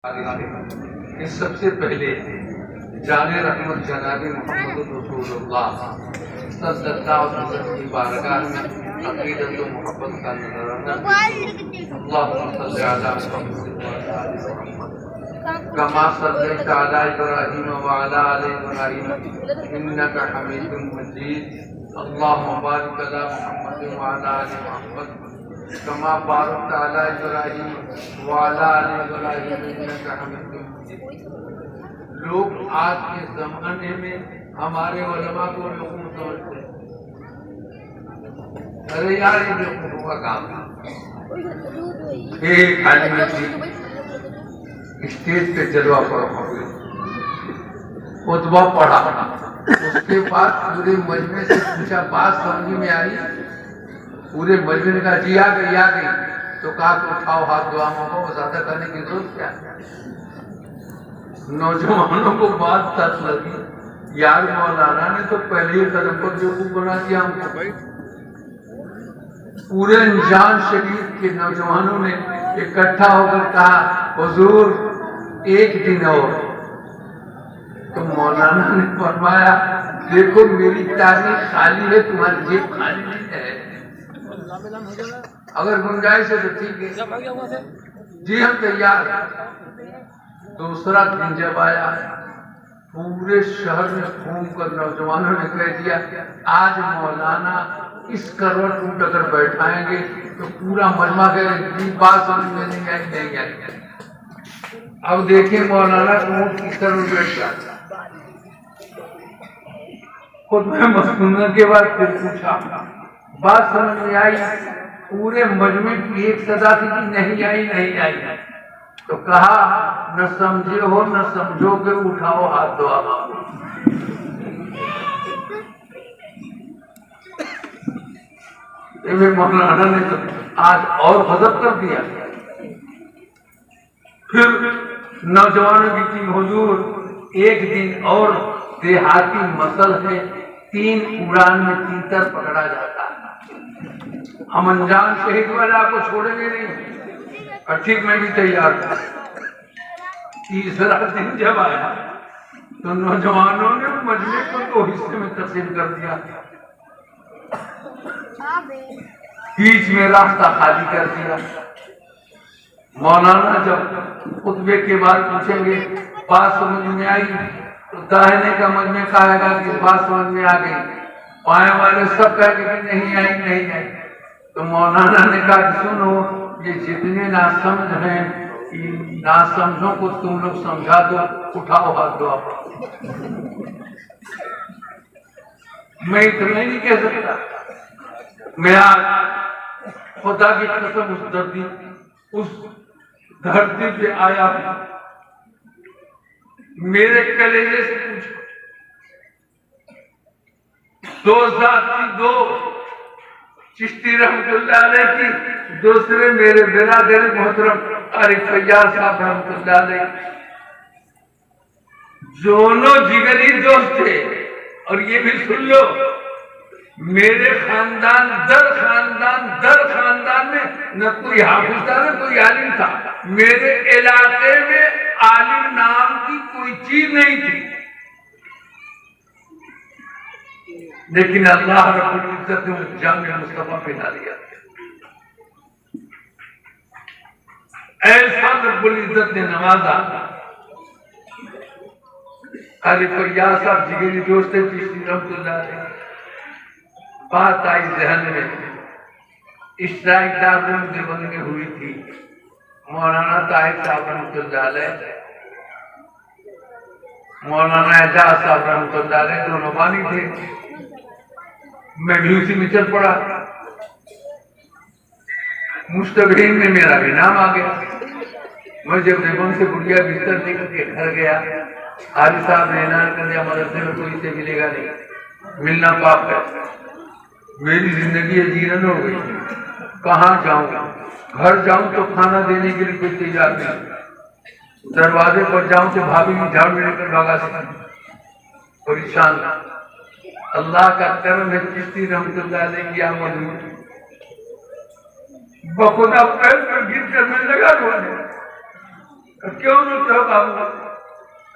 कि सबसे पहले जाने रहमत जनाब मोहम्मद रसूलुल्लाह सल्लल्लाहु अलैहि वसल्लम की बारगाह में अक़ीदत व मोहब्बत का नज़राना अल्लाहुम्मा सल्लि अला मुहम्मद व अला आलि मुहम्मद कमा सल्लैता अला इब्राहीम व अला आलि इब्राहीम इन्नका हमीदुम मजीद अल्लाहुम्मा बारिक अला मुहम्मद व अला आलि मुहम्मद कमा बारकता अला इब्राहीम व अला आलि इब्राहीम इन्नका हमीदुम मजीद। लोग आज के ज़माने में हमारे उलमा को बेवकूफ समझते हैं। अरे यार ये बेवकूफों का काम है। एक आदमी स्टेज पे जलवा पड़ा, खुतबा पढ़ा, उसके बाद पूरे मजमे से पूछा, बात समझ में आई? पूरे मजमे ने कहा जी आ गई। तो कहा कि उठाओ हाथ, दुआ मांगो, ज्यादा करने की जरूरत क्या है? नौजवानों को बात तक लगी, यार मौलाना ने तो पहले ही कदम पर बेवकूफ बना दिया हमको। पूरे अनजान शरीफ के नौजवानों ने इकट्ठा होकर कहा, हुजूर एक दिन और। तो मौलाना ने फरमाया, देखो मेरी तारीख खाली है, तुम्हारी जेब खाली नहीं है। अगर गुंजाइश है तो ठीक है, जी हम तैयार। दूसरा दिन जब आया, पूरे शहर में घूम कर नौजवानों ने कह दिया, आज मौलाना इस करवट उठ अगर बैठाएंगे तो पूरा मजमा कहेगी बात समझ में नहीं आई। अब देखिए मौलाना ऊँट किस तरह बैठ जाता। खुद में मस्कुरा के बाद फिर पूछा, बात समझ में आई? पूरे मजमे की एक सदा थी कि नहीं आई। तो कहा, न समझे हो न समझोगे, उठाओ हाथ, दुआ मांगो। मौलाना ने तो आज और गजब कर दिया। फिर नौजवानों की टीम, हुजूर एक दिन और देहाती मसल है, 3 उड़ान में तीतर पकड़ा जाता है, हम अनजान शहीद वाले आपको छोड़ेंगे नहीं। और ठीक मैं भी तैयार था। तीसरा दिन जब आया तो नौजवानों ने मजमे को 2 हिस्से में तकसीम कर दिया। बीच में रास्ता खाली कर दिया। मौलाना जब खुतबे के बाद पूछेंगे, बात समझ में आई? तो दाहिने का मजमे कहेगा कि बात समझ में आ गई, बाएं वाले सब कहेंगे कि नहीं आई। तो मौलाना ने कहा, सुनो, ये जितने नासमझ हैं, नासमझों को तुम लोग समझा दो, उठाओ हाथ, दुआ। मैं इतना ही नहीं कह सकता। मैं आज खुदा की कसम उस धरती पे आया हूं, मेरे कलेजे से पूछो, 2 चिश्ती रहमतुल्लाह अलैह की, दूसरे मेरे बिरादर मोहतरम आरिफ फैयाज साहब रहमतुल्लाह अलैह, दोनों जिगरी दोस्त थे। और ये भी सुन लो, मेरे खानदान दर खानदान में न कोई हाफिज था न कोई आलिम था। मेरे इलाके में आलिम नाम की कोई चीज नहीं थी, लेकिन अल्लाह रब्बुल इज्जत ने उस जामे मुस्तफा पे डाल दिया। ऐसा रब्बुल इज्जत ने नवाजा। आरिफ फैयाज साहब जिगरी दोस्त थे, चिश्ती रहमतुल्लाह अलैह। बात आई जहन में, स्ट्राइक दारुल देवबंद में हुई थी। मौलाना ताहिर साहब रहमतुल्लाह अलैह, मौलाना एजाज साहब रहमतुल्लाह अलैह दोनों बानी थे। मैं भी उसी में चल पड़ा। मुस्तगरीन में मेरा भी नाम आ गया। मैं जब देवबंद से गुड़िया बिस्तर लेकर के घर गया, आरिफ साहब ने ऐलान कर दिया, मदरसे में कोई से मिलेगा नहीं, मिलना पाप है। मेरी जिंदगी जीरन हो गई। कहाँ जाऊंगा? घर जाऊं तो खाना देने के लिए कोई तैयार नहीं, दरवाजे पर जाऊं तो भाभी झाड़ू लेकर भागा सकती, परेशान। अल्लाह का करम है, चिश्ती रहमतुल्लाह अलैह की आमद हुई। बखुदा पैर पर गिर कर मैं लगा रोने। क्यों रोते हो बाबू?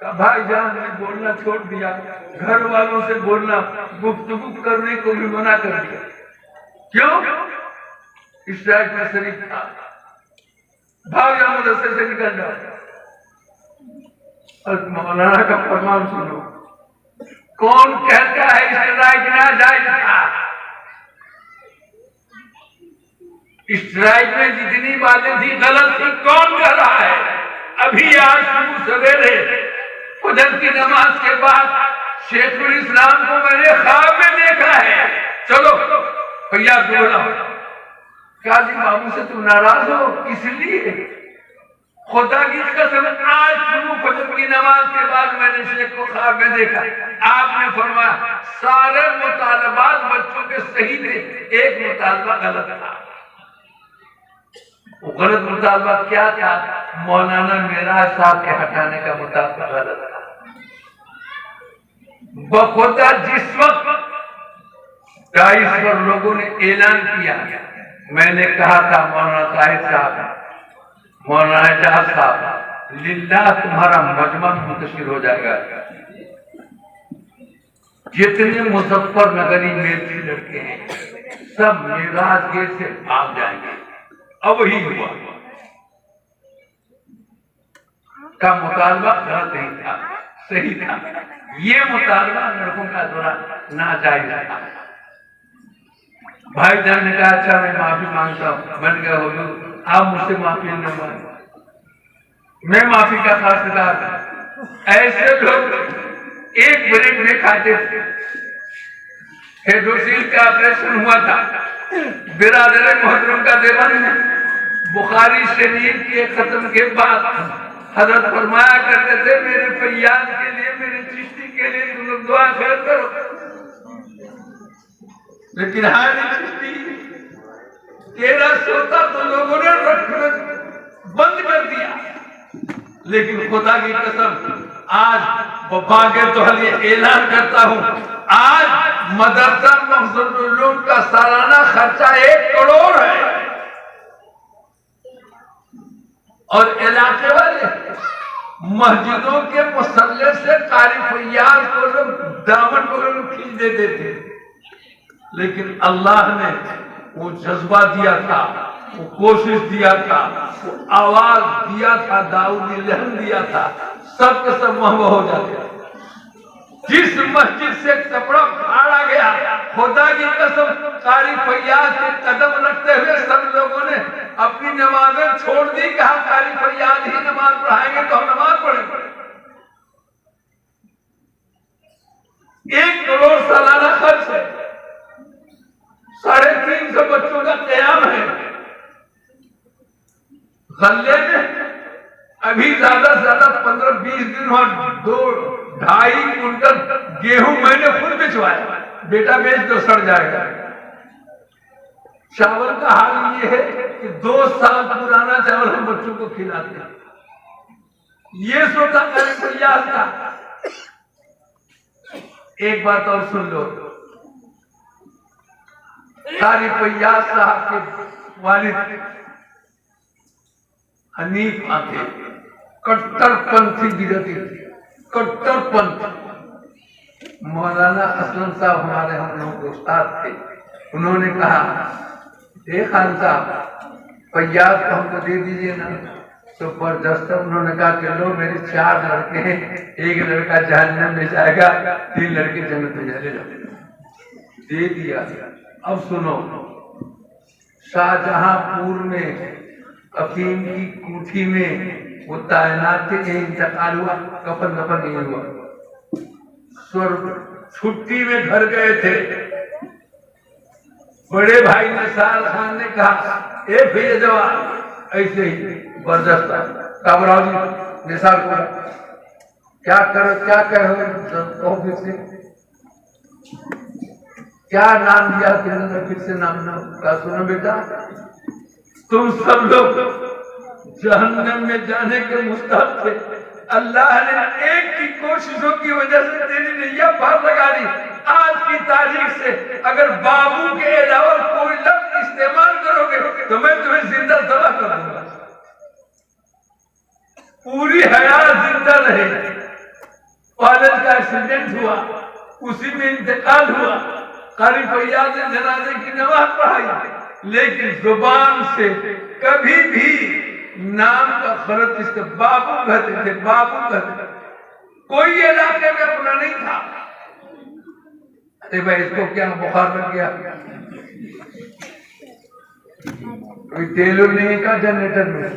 का भाईजान ने बोलना छोड़ दिया, घर वालों से बोलना, गुफ्तगू करने को भी मना कर दिया। क्यों? स्ट्राइक में शरीफ था, भाग जाओ मदरसे से, निकल जाओ। और मौलाना का फरमान सुनो, कौन कहता है स्ट्राइक ना जायज था? स्ट्राइक में जितनी बातें थी गलत थी, कौन कह रहा है? अभी आज सुबह सवेरे फजर की नमाज के बाद शेखुल इस्लाम को मैंने ख्वाब में देखा है। चलो भैया बोला, काजी बाबू से तुम नाराज हो? इसलिए खुदा की कसम, आज सुबह फजर की नमाज के बाद मैंने शेख को ख्वाब में देखा। आपने फरमाया सारे मुतालबात बच्चों के सही थे, एक मुतालबा गलत था। वो गलत मुतालबा क्या था? मौलाना मेराज साहब के हटाने का मुतालबा गलत था। बखुदा जिस वक्त 22 लोगों ने ऐलान किया, मैंने कहा था मौलाना ताहिर साहब, मौलाना एजाज साहब, लिल्लाह तुम्हारा मजमा मुंतशिर हो जाएगा। जितने मुजफ्फरनगरी मेरठी लड़के हैं सब मेराज गेट से भाग जाएंगे। अब ही हुआ का मुतालबा गलत नहीं था, सही था। ये मुतालबा लड़कों का दौरा नाजायज था। भाईजान ने कहा अच्छा मैं माफी मांगता हूँ। मैंने कहा हुजूर आप मुझसे माफी न मांगे, मैं माफी का खासदार। ऐसे लोग 1 मिनट में खाते थे। हेड्रोसील का ऑपरेशन हुआ था, बिरादर मोहतरम का देवान ने बुखारी शरीफ के खत्म के बाद हजरत फरमाया करते थे मेरे फैयाज के लिए, मेरे चिश्ती के लिए तुम लोग दुआ खैर करो। लेकिन हाय चिश्ती तेरा सोता तो लोगों ने बंद कर दिया। लेकिन खुदा की कसम आज बब्बा के तो हल ऐलान करता हूँ, आज मदरसा मखसूद उलूम का सालाना खर्चा 1 करोड़ है। और इलाके वाले मस्जिदों के मुसल्ले से कारी फैयाज को लोग दामन को लोग खींच देते थे। लेकिन अल्लाह ने वो जज्बा दिया था, वो कोशिश दिया था, वो आवाज दिया था, दाऊदी लहन दिया था, सबके सब महबूब हो जाते। जिस मस्जिद से कपड़ा फाड़ा गया, खुदा की कसम कारी फैयाज के कदम रखते हुए सब लोगों ने अपनी नमाजें छोड़ दी। कहा कारी फैयाज ही नमाज पढ़ाएंगे तो हम नमाज पढ़ेंगे। 1 करोड़ सालाना खर्च है, 350 बच्चों का क़याम है। गल्ले में अभी ज्यादा से ज्यादा 15-20 दिन और 2-2.5 कुंटल गेहूं मैंने खुद भिजवाया। बेटा बेच दो सड़ जाएगा। चावल का हाल ये है कि 2 साल पुराना चावल हम बच्चों को खिलाते हैं। ये सोचा कारी फैयाज था। एक बात और सुन लो, कारी फैयाज साहब के वालिद हनीफ आते कट्टरपंथी बिरती, कट्टरपंथी। मौलाना असलम साहब हमारे हम लोगों के उस्ताद थे। उन्होंने कहा खान साहब फैयाज को हमको दे दीजिए ना। तो जबरदस्त उन्होंने कहा कि लो मेरे 4 लड़के हैं, 1 लड़का जहन्नम में जाएगा, 3 लड़के जन्नत में चले जाओ। दे दिया। अब सुनो, शाहजहांपुर में अफीम की कोठी में वो तैनात थे, कहीं इंतकाल हुआ, कफन दफन नहीं हुआ। छुट्टी में घर गए थे। बड़े भाई ने साल खान ने कहा ए भैया जवाब ऐसे ही बर्दाश्त काबराजी निसार को क्या करो ऑफिस से क्या नाम दिया तुमने? फिर से नाम का सुनो बेटा, तुम सब लोग जहन्नम में जाने के मुस्तहक थे। अल्लाह ने एक की कोशिशों की वजह से तेरी नैया पार लगा दी। आज की तारीख से अगर बाबू के अलावा कोई लफ्ज इस्तेमाल करोगे तो मैं तुम्हें जिंदा तबाह कर दूंगा। पूरी हयात जिंदा रहे। पायलट का एक्सीडेंट हुआ, उसी में इंतकाल हुआ। कारी फैयाज ने जनाजे की नमाज पढ़ाई, लेकिन जुबान से कभी भी नाम का खरत इसके बाबू कहते थे, बाबू कहते थे। कोई इलाके में अपना नहीं था। अरे भाई इसको क्या बुखार लग गया, कोई तेल नहीं का जनरेटर में,